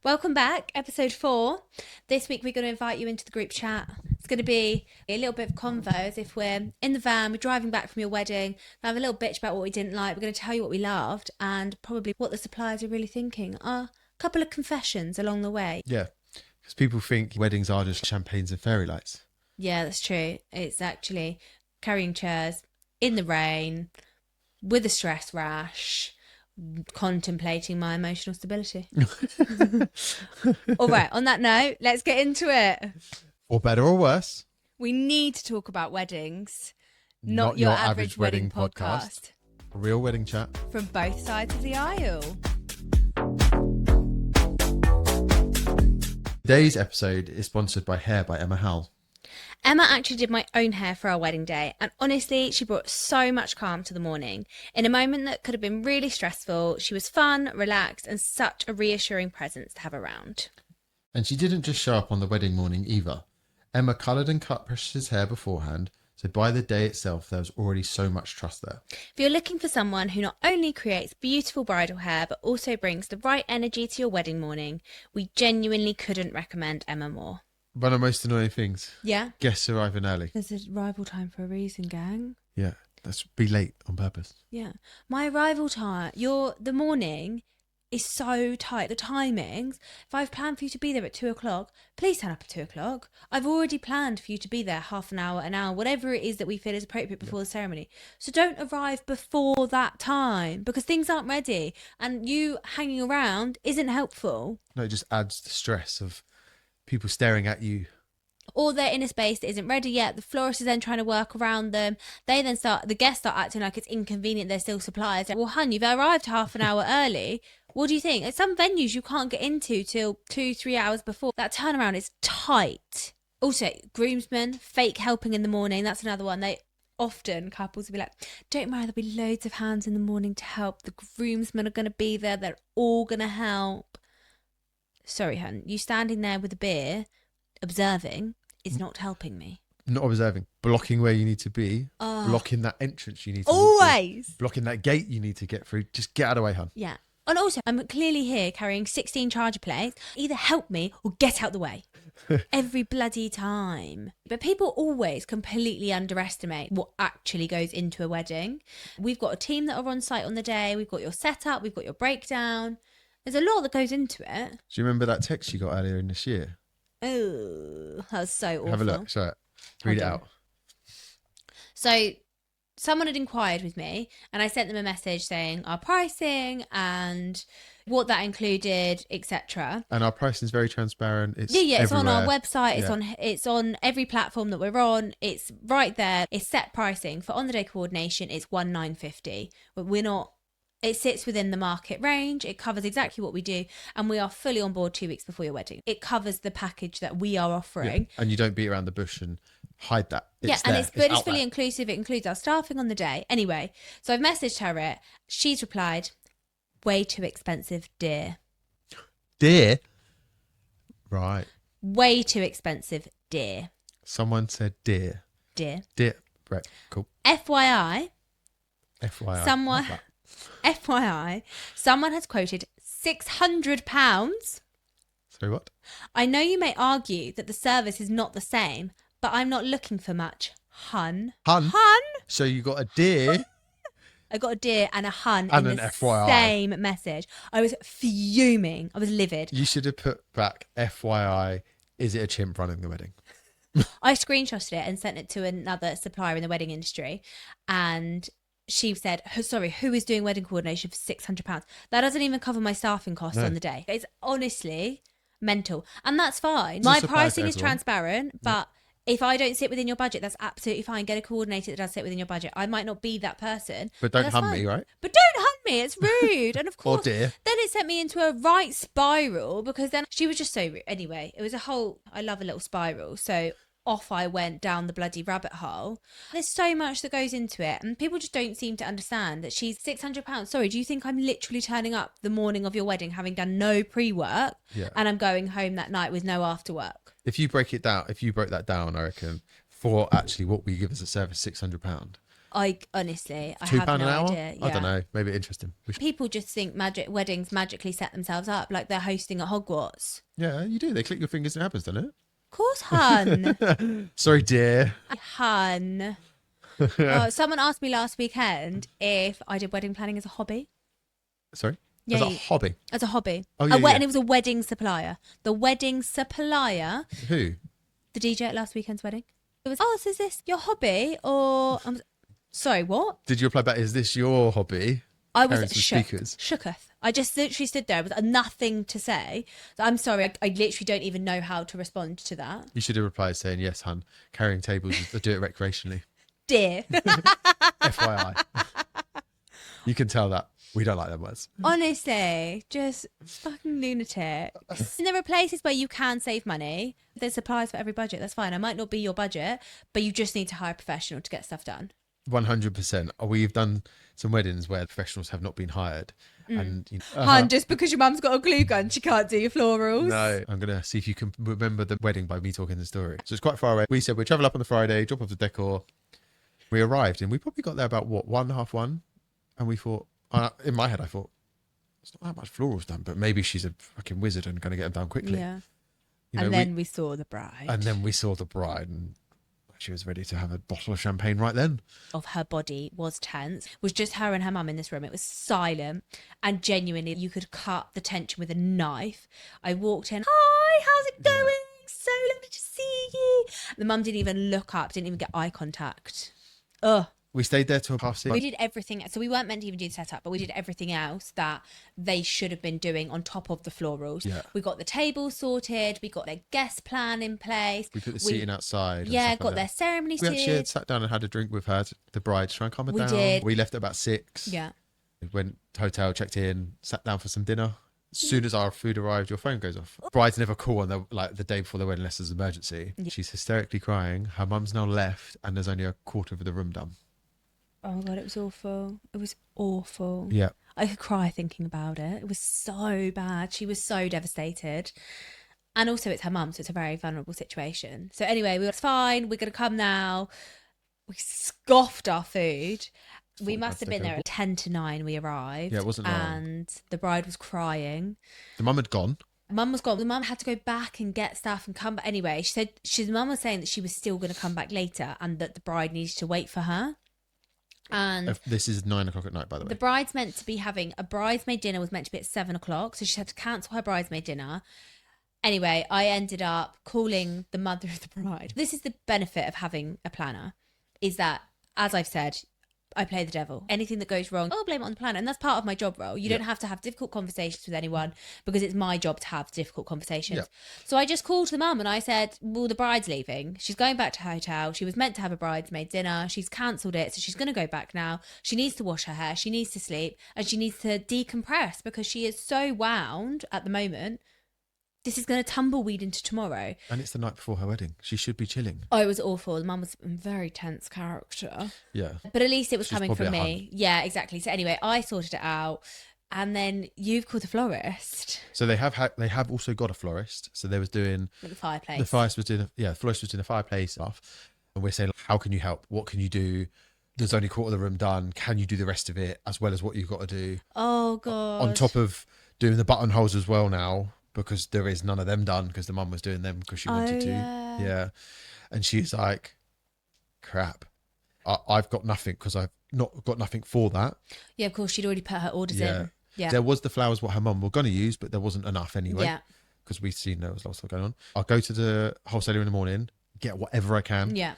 Welcome back, episode 4. This week we're going to invite you into the group chat. It's going to be a little bit of convo as if we're in the van, we're driving back from your wedding, we have a little bitch about what we didn't like, we're going to tell you what we loved and probably what the suppliers are really thinking. A couple of confessions along the way. Yeah, because people think weddings are just champagnes and fairy lights. Yeah, that's true. It's actually carrying chairs in the rain with a stress rash, contemplating my emotional stability. All right, on that note, let's get into it. Or better or worse. We need to talk about weddings, Not your your average average wedding wedding podcast. Real wedding chat. From both sides of the aisle. Today's episode is sponsored by Hair by Emma Howell. Emma actually did my own hair for our wedding day, and honestly, she brought so much calm to the morning. In a moment that could have been really stressful, she was fun, relaxed, and such a reassuring presence to have around. And she didn't just show up on the wedding morning either. Emma coloured and cut Precious's hair beforehand, so by the day itself there was already so much trust there. If you're looking for someone who not only creates beautiful bridal hair, but also brings the right energy to your wedding morning, we genuinely couldn't recommend Emma more. One of the most annoying things. Yeah? Guests arriving early. There's a arrival time for a reason, gang. Yeah, let's be late on purpose. Yeah. My arrival time, the morning is so tight. The timings, if I've planned for you to be there at 2 o'clock, please turn up at 2 o'clock. I've already planned for you to be there half an hour, whatever it is that we feel is appropriate before the ceremony. So don't arrive before that time because things aren't ready and you hanging around isn't helpful. No, it just adds the stress of people staring at you. Or they're in a space that isn't ready yet. The florist is then trying to work around them. The guests start acting like it's inconvenient. They're still suppliers. Like, well, hun, you've arrived half an hour early. What do you think? At some venues you can't get into till 2-3 hours before. That turnaround is tight. Also, groomsmen, fake helping in the morning. That's another one. Couples will be like, don't worry, there'll be loads of hands in the morning to help. The groomsmen are going to be there. They're all going to help. Sorry, hun, you standing there with a beer, observing, is not helping me. Not observing, blocking where you need to be, blocking that entrance you need to always blocking that gate you need to get through. Just get out of the way, hun. Yeah. And also, I'm clearly here carrying 16 charger plates. Either help me or get out the way. Every bloody time. But people always completely underestimate what actually goes into a wedding. We've got a team that are on site on the day. We've got your setup. We've got your breakdown. There's a lot that goes into it. Do you remember that text you got earlier in this year? Oh, that was so awful. Have a look. Show it. Read it out. So someone had inquired with me and I sent them a message saying our pricing and what that included, etc. And our pricing is very transparent. It's it's on our everywhere. website. It's on every platform that we're on. It's right there. It's set pricing for on the day coordination. It's $1,950. But we're not. It sits within the market range. It covers exactly what we do. And we are fully on board 2 weeks before your wedding. It covers the package that we are offering. Yeah. And you don't beat around the bush and hide that. It's fully inclusive. It includes our staffing on the day. Anyway, so I've messaged her it. She's replied, way too expensive, dear. Dear? Right. Way too expensive, dear. Someone said dear. Dear. Dear. Right. Cool. FYI. FYI. FYI, someone has quoted £600. Sorry, what? I know you may argue that the service is not the same, but I'm not looking for much. Hun. Hun? So you got a dear. I got a dear and a hun and in an the FYI. same message. I was fuming. I was livid. You should have put back FYI, is it a chimp running the wedding? I screenshotted it and sent it to another supplier in the wedding industry and she said, sorry, who is doing wedding coordination for £600? That doesn't even cover my staffing costs on the day. It's honestly mental. And that's fine. My pricing is transparent, but if I don't sit within your budget, that's absolutely fine. Get a coordinator that does sit within your budget. I might not be that person. But don't hun me, right? But don't hun me. It's rude. And of course, dear. Then it sent me into a right spiral because then she was just so rude. Anyway, it was I love a little spiral. So off I went down the bloody rabbit hole. There's so much that goes into it and people just don't seem to understand that she's £600. Sorry, do you think I'm literally turning up the morning of your wedding having done no pre-work and I'm going home that night with no after work? If you broke that down, I reckon, for actually what we give as a service, £600, I honestly, I £2 have an no hour? idea. I don't Yeah. know. Maybe interesting. People just think weddings magically set themselves up like they're hosting at Hogwarts. Yeah, you do. They click your fingers and it happens, doesn't Of course, hun. it? Sorry, dear. Hun. Someone asked me last weekend if I did wedding planning as a hobby. Sorry? Yeah, As a hobby. as a hobby. Oh, yeah, yeah. And it was a wedding supplier. The wedding supplier, Who? the DJ at last weekend's wedding. It was, oh, so is this your hobby or... sorry, what? Did you reply back, is this your hobby? I was Carrying some speakers. shooketh. I just literally stood there with nothing to say. So I'm sorry, I literally don't even know how to respond to that. You should have replied saying, yes, hun, carrying tables, I do it recreationally. Dear. FYI. You can tell that we don't like them words. Honestly, just fucking lunatic. And there are places where you can save money. There's suppliers for every budget. That's fine. I might not be your budget, but you just need to hire a professional to get stuff done. 100%. We've done some weddings where professionals have not been hired. And Hun, just because your mum's got a glue gun, she can't do your florals. No, I'm going to see if you can remember the wedding by me talking the story. So it's quite far away. We said we'd travel up on the Friday, drop off the decor. We arrived and we probably got there about, what, 1:30? And we thought, in my head, I thought, it's not that much florals done, but maybe she's a fucking wizard and going to get them done quickly. Yeah. You know, And then we saw the bride. And then we saw the bride and she was ready to have a bottle of champagne right then. Of her body was tense. It was just her and her mum in this room. It was silent and genuinely you could cut the tension with a knife. I walked in, hi, how's it going? Yeah. So lovely to see you. The mum didn't even look up, didn't even get eye contact. Ugh. We stayed there till 6:30. We did everything. So we weren't meant to even do the setup, but we did everything else that they should have been doing on top of the florals. Yeah. We got the table sorted. We got their guest plan in place. We put the seating outside. And Yeah, stuff got like their that. ceremony We actually had suited. sat down and had a drink with her, the bride, to try and calm her We down. did. We left at about 6. Yeah. We went to hotel, checked in, sat down for some dinner. As soon as our food arrived, your phone goes off. Brides never call on the day before the wedding unless there's an emergency. Yeah. She's hysterically crying. Her mum's now left and there's only a quarter of the room done. Oh my God, it was awful. It was awful. Yeah. I could cry thinking about it. It was so bad. She was so devastated. And also it's her mum, so it's a very vulnerable situation. So anyway, we were fine. We're going to come now. We scoffed our food. We must have been there at 10 to 9 we arrived. Yeah, it wasn't long. And the bride was crying. The mum had gone. Mum was gone. The mum had to go back and get stuff and come back. Anyway, she said mum was saying that she was still going to come back later and that the bride needed to wait for her. And this is 9 o'clock at night, by the way. The bride's meant to be having a bridesmaid dinner, was meant to be at 7 o'clock. So she had to cancel her bridesmaid dinner. Anyway, I ended up calling the mother of the bride. This is the benefit of having a planner, is that, as I've said, I play the devil. Anything that goes wrong, I'll blame it on the planner. And that's part of my job role. You don't have to have difficult conversations with anyone because it's my job to have difficult conversations. Yeah. So I just called the mum and I said, well, the bride's leaving. She's going back to her hotel. She was meant to have a bridesmaid dinner. She's cancelled it. So she's going to go back now. She needs to wash her hair. She needs to sleep and she needs to decompress because she is so wound at the moment. This is going to tumbleweed into tomorrow. And it's the night before her wedding. She should be chilling. Oh, it was awful. The mum was a very tense character. Yeah. But at least it was coming from me. Hun. Yeah, exactly. So anyway, I sorted it out. And then you've called a florist. So they have also got a florist. So they was doing... At the fireplace. The florist was doing the fireplace stuff. And we're saying, how can you help? What can you do? There's only a quarter of the room done. Can you do the rest of it as well as what you've got to do? Oh, God. On top of doing the buttonholes as well now. Because there is none of them done because the mum was doing them because she wanted to. Yeah. And she's like, crap. I've got nothing because I've not got nothing for that. Yeah, of course. She'd already put her orders in. Yeah. There was the flowers what her mum were going to use, but there wasn't enough anyway. Yeah. Because we've seen there was lots of going on. I'll go to the wholesaler in the morning, get whatever I can. Yeah.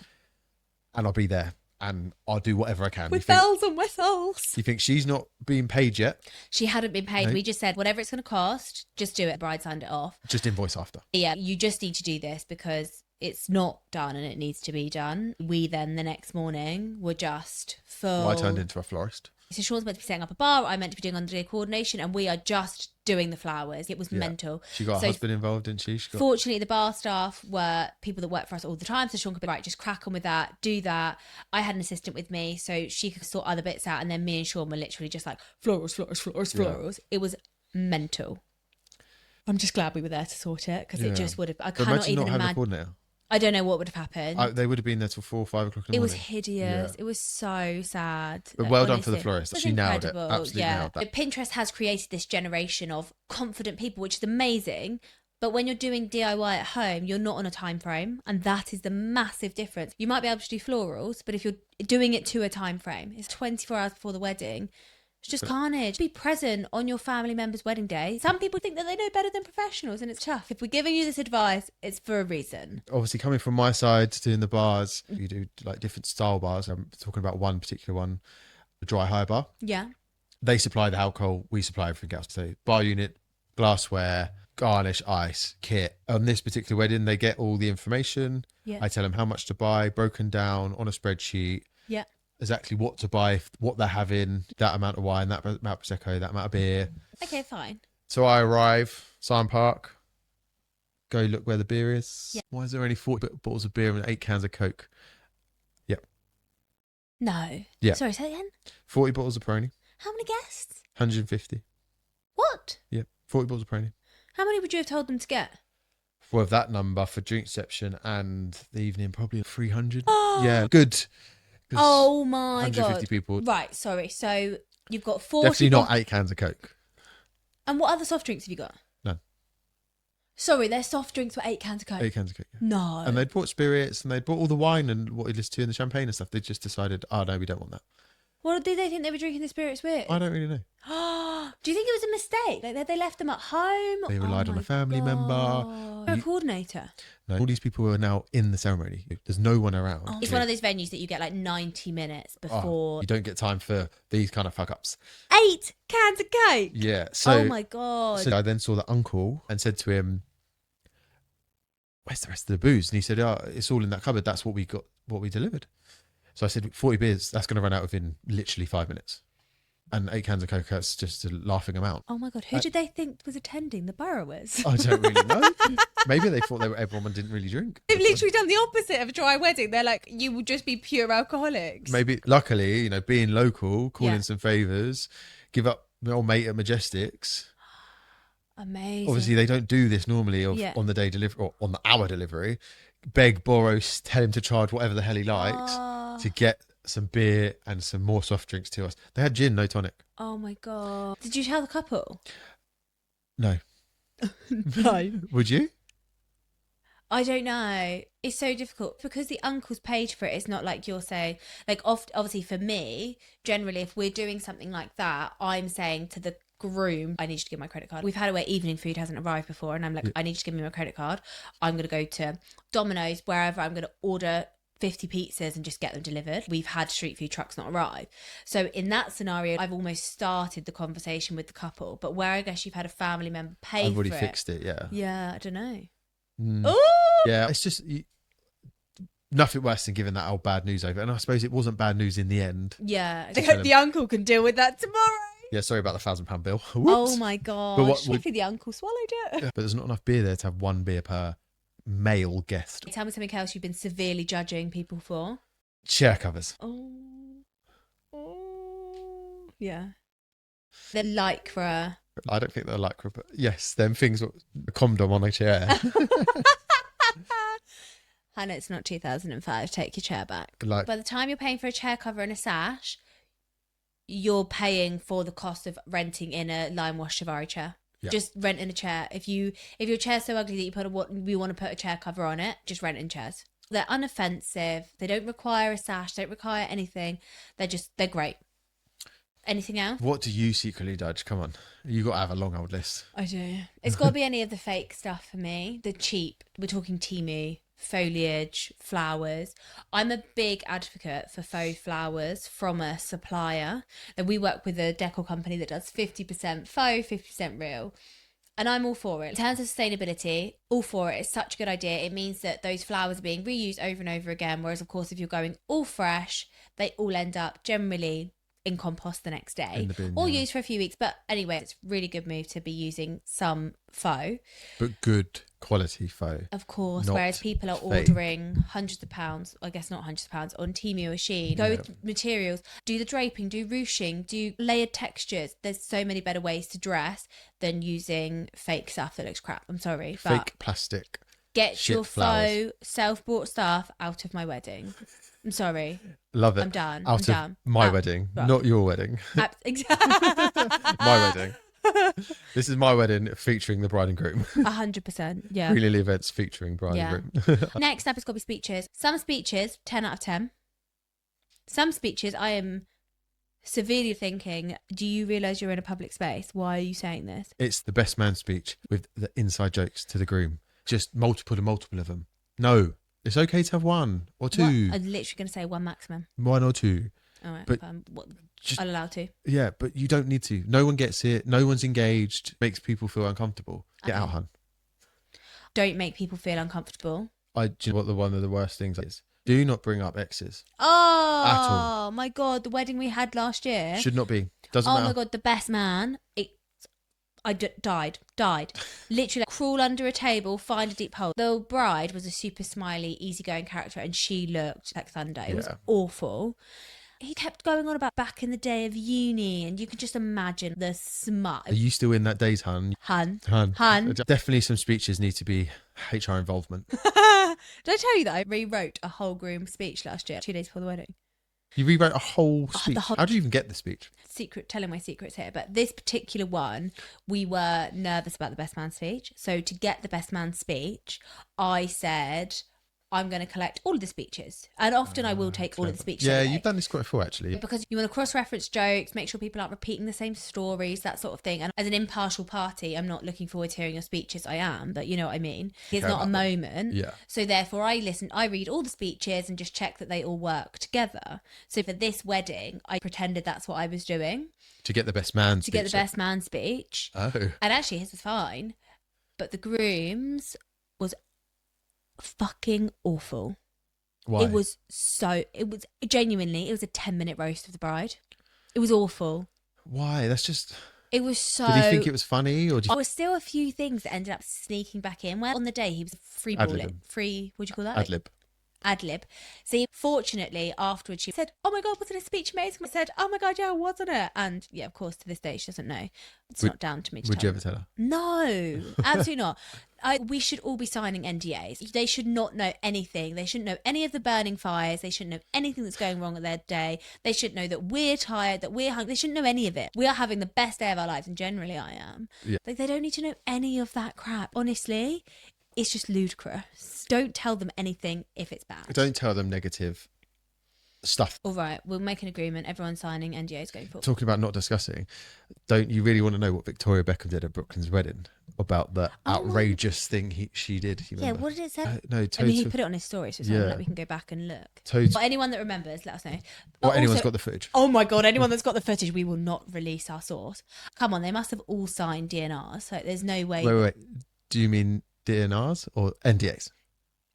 And I'll be there. And I'll do whatever I can. With bells and whistles. You think she's not being paid yet? She hadn't been paid. No. We just said, whatever it's going to cost, just do it. The bride signed it off. Just invoice after. Yeah, you just need to do this because it's not done and it needs to be done. We then, the next morning, were just full. Well, I turned into a florist. So Sean's meant to be setting up a bar. I'm meant to be doing under-day coordination and we are just doing the flowers. It was mental. She got a husband involved, didn't she? Fortunately, the bar staff were people that work for us all the time. So Sean could be right, just crack on with that, do that. I had an assistant with me so she could sort other bits out. And then me and Sean were literally just like florals. It was mental. I'm just glad we were there to sort it because it just would have. I cannot even imagine. A coordinator. I don't know what would have happened. They would have been there till 4 or 5 o'clock in the It was morning. hideous. Yeah. It was so sad. But Like, well done for the honestly. florist. It was She nailed it. incredible. Absolutely nailed that. Pinterest has created this generation of confident people, which is amazing. But when you're doing DIY at home, you're not on a time frame, and that is the massive difference. You might be able to do florals, but if you're doing it to a time frame, it's 24 hours before the wedding. It's just carnage. Be present on your family member's wedding day. Some people think that they know better than professionals, and it's tough. If we're giving you this advice, it's for a reason. Obviously, coming from my side, doing the bars, you do like different style bars. I'm talking about one particular one, the dry high bar. Yeah. They supply the alcohol, we supply everything else. So bar unit, glassware, garnish, ice, kit. On this particular wedding, they get all the information. Yeah. I tell them how much to buy, broken down on a spreadsheet. Yeah. Exactly what to buy, what they're having, that amount of wine, that amount of Prosecco, that amount of beer. Okay, fine. So I arrive, Sign Park, go look where the beer is. Yeah. Why is there only 40 bottles of beer and 8 cans of Coke? Yep. No. Yeah. Sorry, say that again. 40 bottles of Peroni, How many guests? 150. What? Yeah, 40 bottles of Peroni. How many would you have told them to get? Well, that number for drink reception and the evening, probably 300. Yeah, good. 'Cause Oh my 150 God. people. Right, sorry. So you've got 40. Definitely not 8 cans of Coke. And what other soft drinks have you got? None. Sorry, their soft drinks were 8 cans of Coke. 8 cans of Coke. Yeah. No. And they'd bought spirits and they'd bought all the wine and what it is to and the champagne and stuff. They just decided, oh no, we don't want that. What did they think they were drinking the spirits with? I don't really know. Do you think it was a mistake? Like they left them at home? They relied on a family member. You're a coordinator. No, all these people are now in the ceremony. There's no one around. It's one of those venues that you get like 90 minutes before. You don't get time for these kind of fuck ups. 8 cans of Coke? Yeah. So, Oh my God. So I then saw the uncle and said to him, where's the rest of the booze? And he said, oh, it's all in that cupboard. That's what we got, what we delivered. So I said, 40 beers, that's going to run out within literally 5 minutes. And 8 cans of Coke, that's just a laughing amount. Oh my God. Who did they think was attending? The borrowers? I don't really know. Maybe they thought everyone didn't really drink. They've literally done the opposite of a dry wedding. They're like, you will just be pure alcoholics. Maybe, luckily, being local, call Yeah. in some favours, give up my old mate at Majestics. Amazing. Obviously, they don't do this normally Yeah. on the day delivery or on the hour delivery. Beg, borrow, tell him to charge whatever the hell he likes to get some beer and some more soft drinks to us. They had gin, no tonic. Oh my God. Did you tell the couple? No. No. Would you? I don't know. It's so difficult because the uncle's paid for it. It's not like you're saying, like, obviously for me, generally, if we're doing something like that, I'm saying to the groom, I need you to give my credit card. We've had it where evening food hasn't arrived before, and I'm like, I need you to give me my credit card. I'm going to go to Domino's, wherever. I'm going to order 50 pizzas and just get them delivered. We've had street food trucks not arrive. So in that scenario, I've almost started the conversation with the couple. But where I guess you've had a family member pay I've already for fixed it, yeah. Yeah, I don't know. Oh! Yeah, it's just nothing worse than giving that old bad news over. And I suppose it wasn't bad news in the end. Yeah. tell him. The uncle can deal with that tomorrow. Yeah, sorry about the £1,000 bill. Oh Whoops. my God. But what Hopefully the uncle swallowed it. But there's not enough beer there to have one beer per male guest. Tell me something else you've been severely judging people for. Chair covers. Oh. Yeah. The lycra. I don't think they're lycra, but yes, them things, a condom on a chair. Hannah, it's not 2005. Take your chair back. Like, By the time you're paying for a chair cover and a sash, you're paying for the cost of renting in a lime wash Shivari chair. Yeah. Just rent in a chair. If your chair's so ugly that we want to put a chair cover on it, just rent in chairs. They're unoffensive. They don't require a sash. Don't require anything. They're great. Anything else? what do you secretly judge? Come on. You got to have a long old list. I do. It's got to be any of the fake stuff for me. The cheap. We're talking Temu, foliage, flowers. I'm a big advocate for faux flowers from a supplier. And we work with a decor company that does 50% faux, 50% real. And I'm all for it. In terms of sustainability, all for it. It's such a good idea. It means that those flowers are being reused over and over again. Whereas, of course, if you're going all fresh, they all end up generally in compost the next day, In the bin, or yeah. used for a few weeks. But anyway, it's a really good move to be using some faux, But good quality faux. of course. Not Whereas people are fake. ordering hundreds of pounds, I guess not hundreds of pounds, on Temu or Shein. Go with materials, do the draping, do ruching, do layered textures. There's so many better ways to dress than using fake stuff that looks crap. I'm sorry, but Fake plastic. Get Shit your flowers. faux self-bought stuff out of my wedding. I'm sorry. Love it. I'm done. I'm Out of done. my Out. wedding, Right. not your wedding. My wedding. This is my wedding featuring the bride and groom. 100%. Yeah. Green Lily events featuring bride Yeah. and groom. Next up, it's got to be speeches. Some speeches, 10 out of 10. Some speeches, I am severely thinking, do you realise you're in a public space? Why are you saying this? It's the best man speech with the inside jokes to the groom. Just multiple of them. No, it's okay to have one or two. I'm literally going to say one maximum. One or two. All right. But I'll allow to. Yeah, but you don't need to. No one gets it. No one's engaged. Makes people feel uncomfortable. Get Okay. out, hun. Don't make people feel uncomfortable. Do you know what one of the worst things is? Do not bring up exes. Oh, my God. The wedding we had last year. Should not be. Doesn't Oh matter. my God, the best man. Died. Literally, crawl under a table, find a deep hole. The bride was a super smiley, easygoing character, and she looked like thunder. It was Yeah. awful. He kept going on about back in the day of uni, and you could just imagine the smut. Are you still in that days, hun? Hun. Definitely some speeches need to be HR involvement. Did I tell you that I rewrote a whole groom speech last year, 2 days before the wedding? You rewrote a whole speech. whole- How do you even get the speech? Telling my secrets here, but this particular one, we were nervous about the best man speech. So to get the best man speech, I said, I'm going to collect all of the speeches. And often I will take all of the speeches. Yeah, anyway. you've done this quite before, actually. Because you want to cross-reference jokes, make sure people aren't repeating the same stories, that sort of thing. And as an impartial party, I'm not looking forward to hearing your speeches. I am, but you know what I mean. It's not a moment. Yeah. So therefore, I read all the speeches and just check that they all work together. So for this wedding, I pretended that's what I was doing To get the best man to get the best man speech. Oh. And actually, his was fine, but the groom's was fucking awful. Why? It was genuinely, it was a 10-minute roast of the bride. It was awful. Why? That's just... It was so... Did he think it was funny? Or There were still a few things that ended up sneaking back in. Where on the day he was Ad-libbing. what do you call that? Ad-lib. See, fortunately, afterwards she said, oh my God, wasn't a speech amazing? I said, oh my God, yeah, wasn't it? And yeah, of course, to this day, she doesn't know. It's not down to me to Would tell you her. ever tell her? No, absolutely not. We should all be signing NDAs. They should not know anything. They shouldn't know any of the burning fires. They shouldn't know anything that's going wrong at their day. They shouldn't know that we're tired, that we're hungry. They shouldn't know any of it. We are having the best day of our lives, and generally I am. Yeah. Like, they don't need to know any of that crap. Honestly, it's just ludicrous. Don't tell them anything if it's bad. Don't tell them negative stuff. All right, we'll make an agreement. Everyone's signing NDAs going forward. Talking about not discussing, don't you really want to know what Victoria Beckham did at Brooklyn's wedding? About the outrageous thing she did? You Yeah, remember? what did it say? No, I mean, he put it on his story, so it's not like we can go back and look. But anyone that remembers, let us know. Or anyone's got the footage. Oh my God, anyone that's got the footage, we will not release our source. Come on, they must have all signed DNRs, so there's no way. Wait. Do you mean DNRs or NDAs?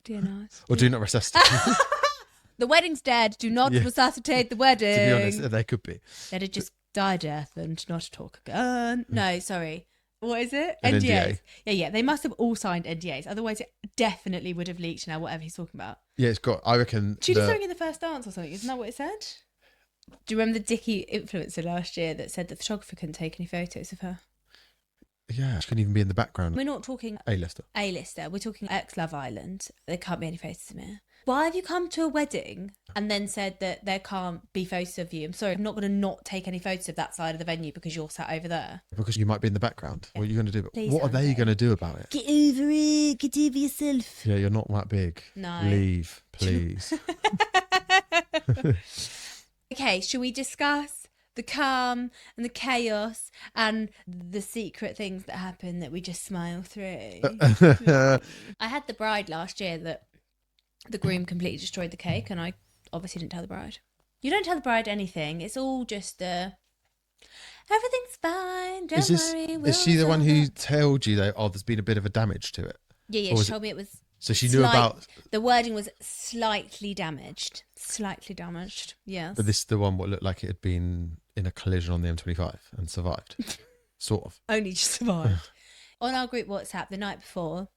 DNRs. Or do not resuscitate? The wedding's dead. Do not resuscitate the wedding. To be honest, there could be. Let it just die death and not talk again. No, sorry. What is it? An NDAs. NDA. Yeah. They must have all signed NDAs. Otherwise, it definitely would have leaked now, whatever he's talking about. Yeah, it's got, I reckon. She did something in the first dance or something. Isn't that what it said? Do you remember the Dickie influencer last year that said the photographer couldn't take any photos of her? Yeah, she couldn't even be in the background. We're not talking A-lister. A-lister. We're talking ex-Love Island. There can't be any photos of me. Why have you come to a wedding and then said that there can't be photos of you? I'm sorry, I'm not going to not take any photos of that side of the venue because you're sat over there. Because you might be in the background. What are you going to do? Please, What are they Andy. going to do about it? Get over it. Get over yourself. Yeah, you're not that big. No. Leave, please. Okay, shall we discuss the calm and the chaos and the secret things that happen that we just smile through? I had the bride last year that the groom completely destroyed the cake, and I obviously didn't tell the bride. You don't tell the bride anything. It's all just everything's fine. Don't worry. Is she the one who told you that, there's been a bit of a damage to it? Yeah, Or she was told me it was. So she knew about... The wording was slightly damaged. Slightly damaged, yes. But this is the one what looked like it had been in a collision on the M25 and survived. Sort of. Only just survived. On our group WhatsApp the night before,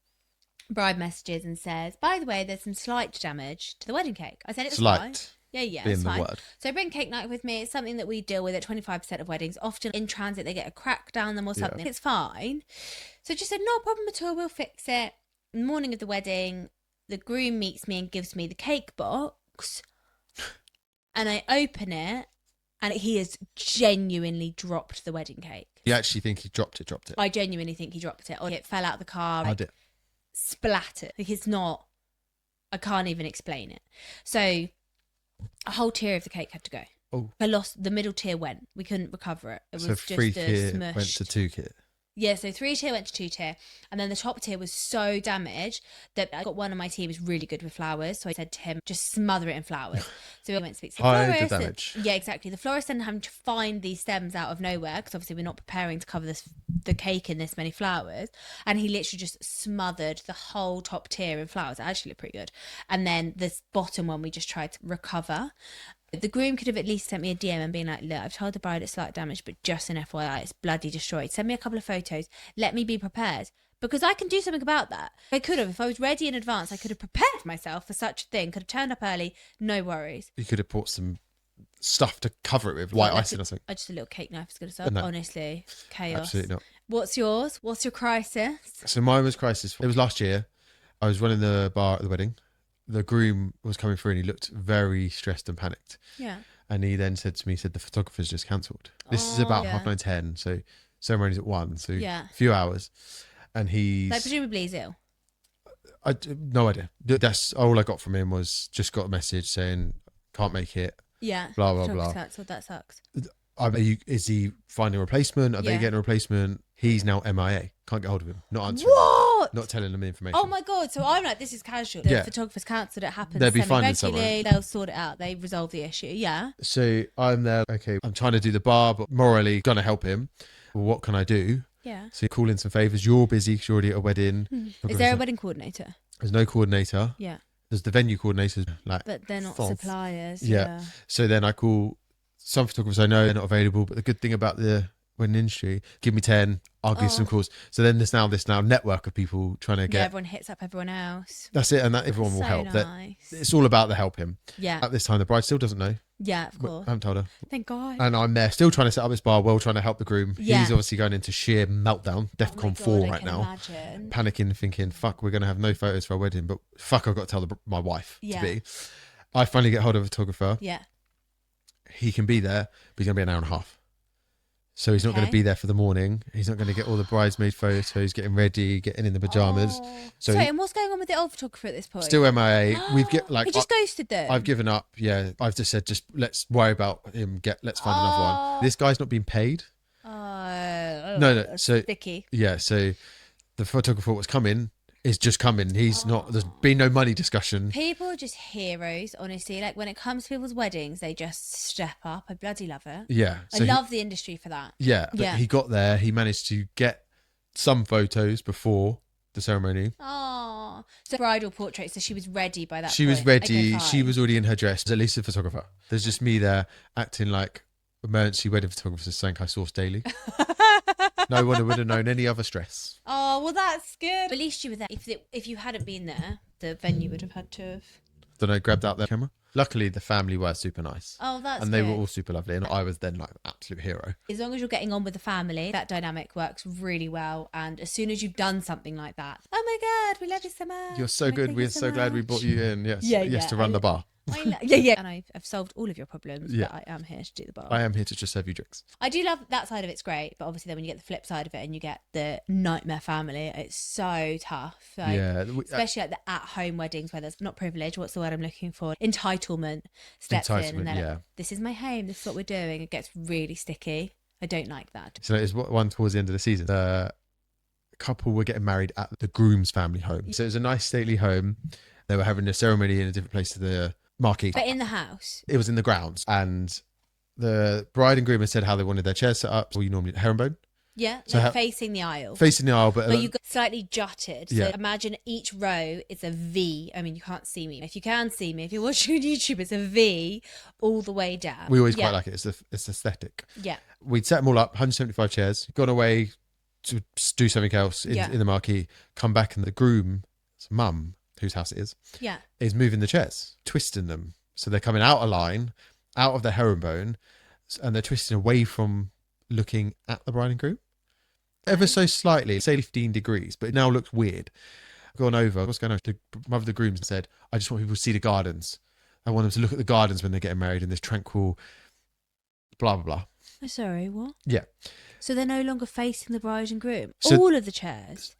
bride messages and says, by the way, there's some slight damage to the wedding cake. I said it was fine. Slight. Yeah, Being it's the fine. word. So bring cake night with me. It's something that we deal with at 25% of weddings. Often in transit, they get a crack down them or something. It's fine. So just said, no problem at all. We'll fix it. Morning of the wedding, the groom meets me and gives me the cake box, and I open it, and he has genuinely dropped the wedding cake. You actually think he dropped it? I genuinely think he dropped it, or it fell out of the car, I like, did. splattered. Like, it's not. I can't even explain it. So a whole tier of the cake had to go. Oh. I lost the middle tier. Went. We couldn't recover it. It was So just 3 the tier smushed. went to 2 tier. Yeah, so 3 tier went to 2 tier, and then the top tier was so damaged that I got one of my team was really good with flowers, so I said to him, just smother it in flowers. So we went to speak to the Hide the florist. damage. Yeah, exactly. The florist then having to find these stems out of nowhere because obviously we're not preparing to cover the cake in this many flowers, and he literally just smothered the whole top tier in flowers. It actually looked pretty good, and then this bottom one we just tried to recover. The groom could have at least sent me a DM and been like, look, I've told the bride it's slight damage, but just an FYI, it's bloody destroyed. Send me a couple of photos. Let me be prepared. Because I can do something about that. I could have. If I was ready in advance, I could have prepared myself for such a thing. Could have turned up early. No worries. You could have bought some stuff to cover it with, white icing or something. Just a little cake knife is going to serve. No. Honestly, chaos. Absolutely not. What's yours? What's your crisis? So mine was crisis. It was last year. I was running the bar at the wedding. The groom was coming through and he looked very stressed and panicked. Yeah. And he then said to me, the photographer's just cancelled. This is about yeah. 9:30, so ceremony's at 1, so Yeah. a few hours. And he's... Like, presumably he's ill. No idea. That's all I got from him was just got a message saying, can't make it. Yeah. Blah, blah, Photographer's blah. cancelled. That sucks. Is he finding a replacement? Are they Yeah. getting a replacement? He's now MIA. Can't get hold of him. Not answering. What? Not telling them information. Oh my god! So I'm like, this is casual. The Yeah. photographer's cancelled. It happens. They'll be finding semi-regularly. They'll sort it out. They resolve the issue. Yeah. So I'm there. Okay, I'm trying to do the bar, but morally gonna help him. Well, what can I do? Yeah. So you call in some favours. You're busy 'cause you're already at a wedding. Is there a wedding coordinator? There's no coordinator. Yeah. There's the venue coordinators. Like, But they're not False. suppliers. Yeah. So then I call some photographers I know they're not available. But the good thing about the wedding industry, give me 10, I'll give some calls. So then there's now this network of people trying to Yeah, get. everyone hits up everyone else. That's it, and that everyone will So help. nice. It's all about the helping. Yeah. At this time, the bride still doesn't know. Yeah, of I course. haven't told her. Thank God. And I'm there still trying to set up this bar, trying to help the groom. Yeah. He's obviously going into sheer meltdown, Oh my DEFCON God, 4 I right can now. imagine. Panicking, thinking, fuck, we're going to have no photos for our wedding, but fuck, I've got to tell my wife Yeah. to be. I finally get hold of a photographer. Yeah. He can be there, but he's going to be an hour and a half. So he's not going to Okay. be there for the morning. He's not going to get all the bridesmaid photos, getting ready, getting in the pajamas. Oh. So Sorry, he- and what's going on with the old photographer at this point? Still MIA. We've get like He just ghosted them. I've given up. Yeah, I've just said just let's worry about him. Let's find another Oh. one. This guy's not being paid. Oh. No. So Sticky. yeah, so the photographer was coming is just coming. He's not. There's been no money discussion. People are just heroes, honestly. Like, when it comes to people's weddings, they just step up. I bloody love it. Yeah, I love the industry for that. Yeah, but Yeah. he got there. He managed to get some photos before the ceremony. Oh, so bridal portrait. So she was ready by that She point. was ready. Okay, She fine. was already in her dress. At least a photographer. There's just me there acting like emergency wedding photographers saying I source daily. No one would have known any other stress. Oh, well, that's good. But at least you were there. If you hadn't been there, the venue would have had to have. Then I grabbed out their camera. Luckily, the family were super nice. Oh, that's and they good. were all super lovely. And I was then like an absolute hero. As long as you're getting on with the family, that dynamic works really well. And as soon as you've done something like that, oh my God, we love you so much. You're so Like, good. thank We're you so glad we much. brought you in. Yes. Yeah, yes, yeah. to run the bar. Yeah. And I've solved all of your problems, Yeah. but I am here to do the bar. I am here to just serve you drinks. I do love that side of it's great, but obviously then when you get the flip side of it and you get the nightmare family, it's so tough. Like, Yeah. especially like the at-home weddings where there's not privilege. What's the word I'm looking for? Entitlement steps in, Entitlement, and they're yeah. like, "This is my home. This is what we're doing." It gets really sticky. I don't like that. So it's one towards the end of the season. The couple were getting married at the groom's family home. So it was a nice stately home. They were having a ceremony in a different place to the marquee. But in the house, It was in the grounds, and the bride and groom had said how they wanted their chairs set up. Well, you normally herringbone, yeah, So like facing the aisle. facing the aisle, but But you got slightly jutted. So Yeah. imagine each row is a V. I mean, you can't see me. If you can see me, if you're watching on YouTube, it's a V all the way down. we always Yeah. quite like it. It's aesthetic. Yeah. We'd set them all up, 175 chairs, gone away to do something else Yeah. in the marquee, come back, and the groom's mum, whose house it Yeah. is moving the chairs, twisting them. So they're coming out of line, out of the herringbone, and they're twisting away from looking at the bride and groom. Ever so slightly, say 15 degrees, but it now looks weird. gone over. What's going on? The mother of the grooms said, I just want people to see the gardens. I want them to look at the gardens when they're getting married in this tranquil blah, blah, blah. Oh, sorry, what? Yeah. So they're no longer facing the bride and groom? So- All of the chairs?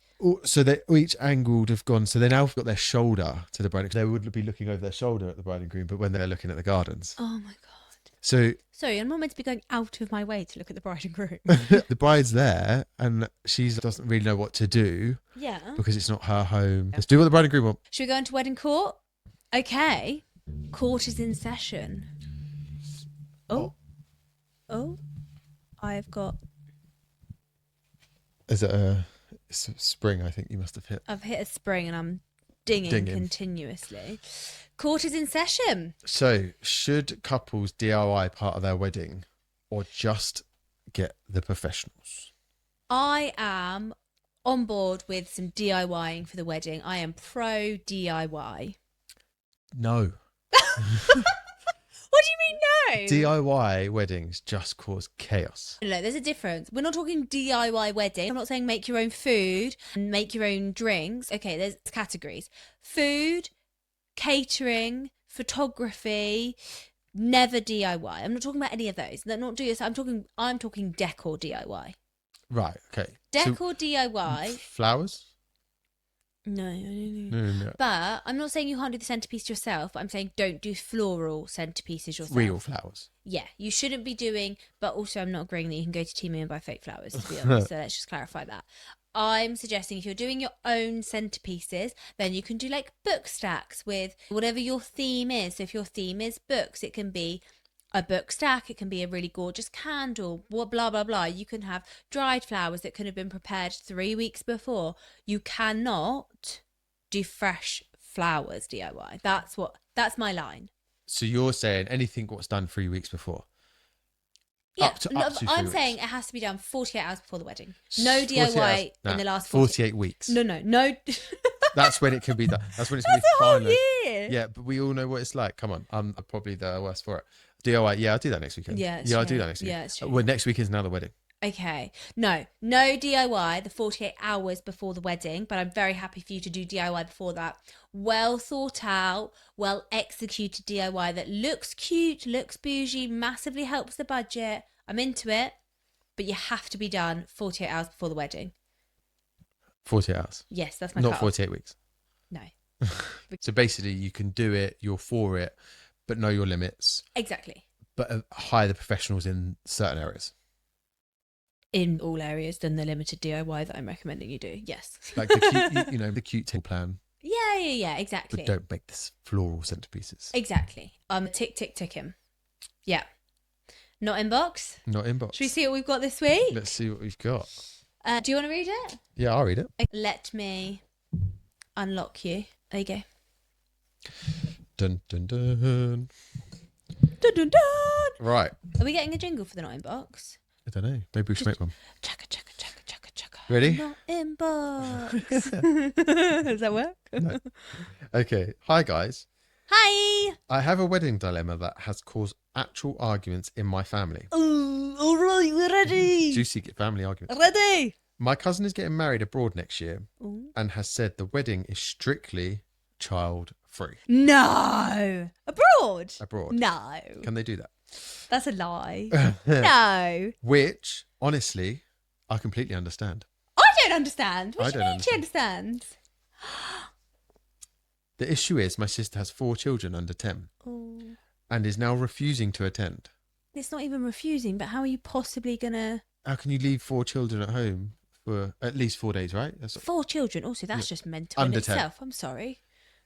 So they each angled have gone. So they now got their shoulder to the bride. They would be looking over their shoulder at the bride and groom, but when they're looking at the gardens. Oh, my God. So Sorry, I'm not meant to be going out of my way to look at the bride and groom. the bride's there and she doesn't really know what to do Yeah. because it's not her home. Let's do what the bride and groom want. Should we go into wedding court? Okay. Court is in session. Oh. I've got... Is it it's a spring, I think you must have hit. I've hit a spring and I'm dinging continuously. Court is in session. So, should couples DIY part of their wedding or just get the professionals? I am on board with some DIYing for the wedding. I am pro DIY. No. What do you mean no? DIY weddings just cause chaos. No, there's a difference. We're not talking DIY wedding. I'm not saying make your own food and make your own drinks. Okay, there's categories. Food, catering, photography, never DIY. I'm not talking about any of those. They're not do yourself. I'm talking decor DIY. Right, okay. Decor DIY. Flowers? No. No. But I'm not saying you can't do the centerpiece yourself, but I'm saying don't do floral centerpieces yourself. Real flowers. Yeah, you shouldn't be doing, but also I'm not agreeing that you can go to Temu and buy fake flowers, to be honest. So let's just clarify that. I'm suggesting if you're doing your own centerpieces, then you can do like book stacks with whatever your theme is. So if your theme is books, it can be a book stack, it can be a really gorgeous candle, blah, blah, blah. You can have dried flowers that could have been prepared 3 weeks before. You cannot do fresh flowers DIY. That's my line. So you're saying anything what's done 3 weeks before? Yeah, Up to I'm 3 weeks. saying it has to be done 48 hours before the wedding. No 48 DIY hours. in Nah, the last 48 weeks. No. That's when it can be done. That's when it's going to That's be a whole finalised. year. Yeah, but we all know what it's like. Come on, I'm probably the worst for it. DIY, yeah, I'll do that next weekend. Yeah, it's I'll true. do that next week. Yeah, it's true. Well, next week is now the wedding. Okay. No DIY the 48 hours before the wedding, but I'm very happy for you to do DIY before that. Well thought out, well executed DIY that looks cute, looks bougie, massively helps the budget. I'm into it, but you have to be done 48 hours before the wedding. 48 hours. Yes, that's my Not cutoff. 48 weeks. No. So basically, you can do it, you're for it, but know your limits, Exactly. but hire the professionals in certain areas. In all areas than the limited DIY that I'm recommending you do. Yes. Like the cute, the cute table plan, Yeah, exactly. but don't make this floral centerpieces. Exactly. Tick him. Yeah. Not inbox. Not inbox. Should we see what we've got this week? Let's see what we've got. Do you want to read it? Yeah, I'll read it. Let me unlock you. There you go. Dun, dun, dun. Dun, dun, dun. Right. Are we getting a jingle for the not inbox? I don't know. Maybe we should make one. Chaka, chaka, chaka, chaka, chaka. Ready? Not inbox. Does that work? No. Okay. Hi, guys. Hi. I have a wedding dilemma that has caused actual arguments in my family. Oh, all right, we're ready. Juicy family arguments. Ready. My cousin is getting married abroad next year Ooh. and has said the wedding is strictly child free. No. Abroad? Abroad. No. Can they do that? That's a lie. No. Which, honestly, I completely understand. I don't understand. What I do you don't mean she understands? The issue is my sister has 4 children under 10 Oh. and is now refusing to attend. It's not even refusing, but how are you possibly going to... How can you leave 4 children at home for at least 4 days, right? That's 4 children. Also, that's just mental Under in 10. itself. I'm sorry.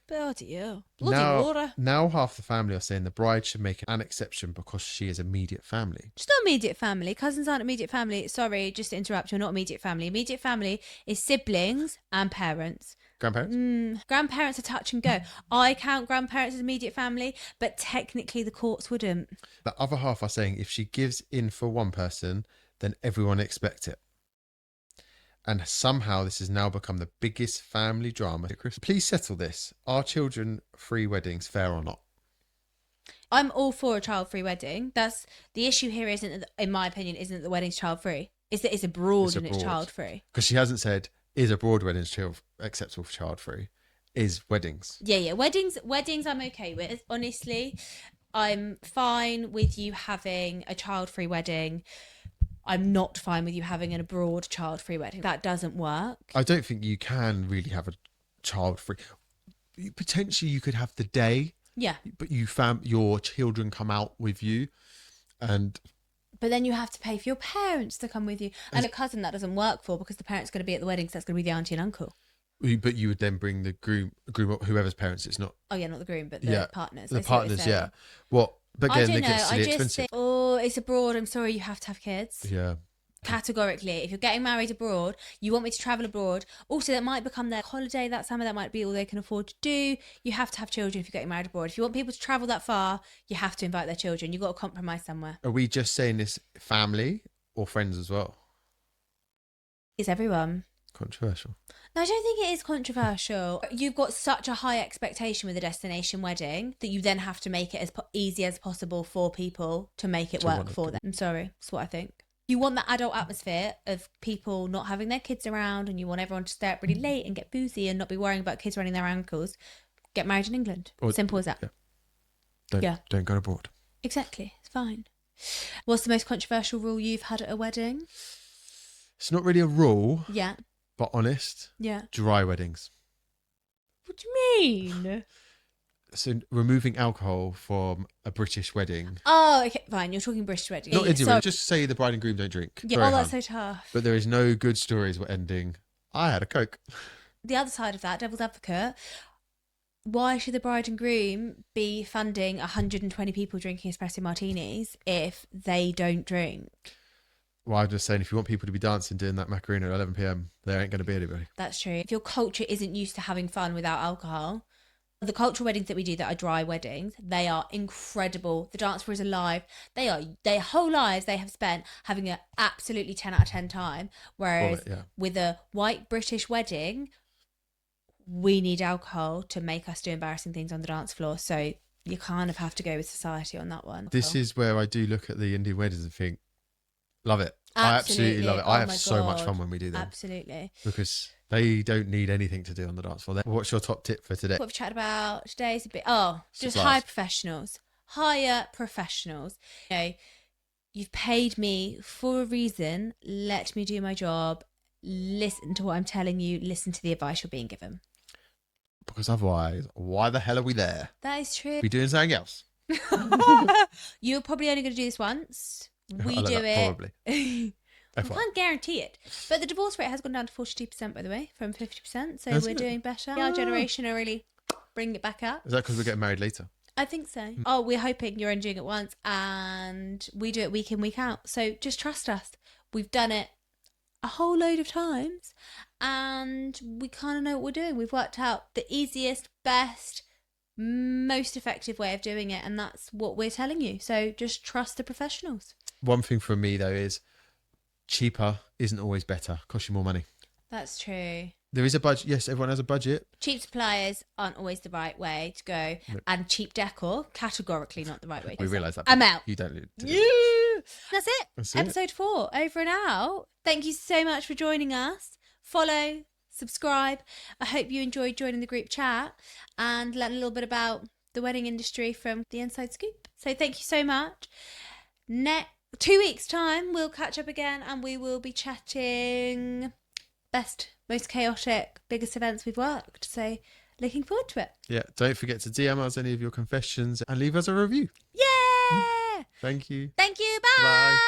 Bloody hell. Bloody water. now half the family are saying the bride should make an exception because she is immediate family. Just not immediate family. Cousins aren't immediate family. Sorry, just to interrupt. You're not immediate family. Immediate family is siblings and parents. Grandparents? Grandparents are touch and go. I count grandparents as immediate family, but technically the courts wouldn't. The other half are saying if she gives in for one person, then everyone expects it. And somehow this has now become the biggest family drama. Please settle this. Are children free weddings fair or not? I'm all for a child-free wedding. That's the issue here. Isn't, in my opinion, isn't that the wedding's child-free. It's that it's abroad and it's child-free. Because she hasn't said is abroad weddings acceptable for child free? Is weddings? Yeah. Weddings I'm okay with. Honestly, I'm fine with you having a child-free wedding. I'm not fine with you having an abroad child-free wedding. That doesn't work. I don't think you can really have a child free. Potentially, you could have the day, Yeah. but your children come out with you, and But then you have to pay for your parents to come with you. And a cousin that doesn't work for, because the parent's going to be at the wedding, so that's going to be the auntie and uncle. but you would then bring the groom or whoever's parents. It's not. Oh yeah, not the groom, but the partners. The I see what you're partners, saying. yeah. What? But I again, don't it know. gets I silly just expensive. think, oh, it's abroad. I'm sorry, you have to have kids. Yeah. Categorically, if you're getting married abroad, you want me to travel abroad. Also, that might become their holiday that summer. That might be all they can afford to do. You have to have children if you're getting married abroad. If you want people to travel that far, you have to invite their children. You've got to compromise somewhere. Are we just saying this family or friends as well? It's everyone. Controversial. No, I don't think it is controversial. You've got such a high expectation with a destination wedding that you then have to make it as easy as possible for people to make it work for them. I'm sorry, that's what I think. You want that adult atmosphere of people not having their kids around, and you want everyone to stay up really late and get boozy and not be worrying about kids running their ankles. Get married in England. Simple as that. Yeah. Don't go abroad. Exactly. It's fine. What's the most controversial rule you've had at a wedding? It's not really a rule. Yeah. But honest. Yeah. Dry weddings. What do you mean? So removing alcohol from a British wedding. Oh, okay, fine. You're talking British wedding. Not Indian wedding. Just say the bride and groom don't drink. Yeah. That's so tough. But there is no good stories were ending. I had a Coke. The other side of that, devil's advocate. Why should the bride and groom be funding 120 people drinking espresso martinis if they don't drink? Well, I'm just saying, if you want people to be dancing doing that Macarena at 11 p.m, there ain't going to be anybody. That's true. If your culture isn't used to having fun without alcohol, the cultural weddings that we do that are dry weddings, they are incredible. The dance floor is alive. Their whole lives they have spent having an absolutely 10 out of 10 time. Whereas with a white British wedding, we need alcohol to make us do embarrassing things on the dance floor. So you kind of have to go with society on that one. This is where I do look at the Indian weddings and think, love it. I absolutely love it. I have so much fun when we do them. Absolutely. Because they don't need anything to do on the dance floor. What's your top tip for today? What we've chatted about today is just hire professionals. Hire professionals. You know, you've paid me for a reason. Let me do my job. Listen to what I'm telling you. Listen to the advice you're being given. Because otherwise, why the hell are we there? That is true. We doing something else? You're probably only going to do this once. We do it. Probably. I can't guarantee it. But the divorce rate has gone down to 42%, by the way, from 50%. So we're doing better. Our generation are really bringing it back up. Is that because we're getting married later? I think so. Oh, we're hoping you're only doing it once, and we do it week in, week out. So just trust us. We've done it a whole load of times, and we kind of know what we're doing. We've worked out the easiest, best, most effective way of doing it, and that's what we're telling you. So just trust the professionals. One thing for me, though, is cheaper isn't always better. Costs you more money. That's true. There is a budget. Yes, everyone has a budget. Cheap suppliers aren't always the right way to go. No. And cheap decor, categorically not the right way to go. We realise that. I'm out. You don't. That's it. Episode 4, over and out. Thank you so much for joining us. Follow, subscribe. I hope you enjoyed joining the group chat and learn a little bit about the wedding industry from the inside scoop. So thank you so much. 2 weeks' time, we'll catch up again and we will be chatting best, most chaotic, biggest events we've worked. So looking forward to it. Yeah, don't forget to DM us any of your confessions and leave us a review. Yeah! Thank you. Thank you. Bye. Bye.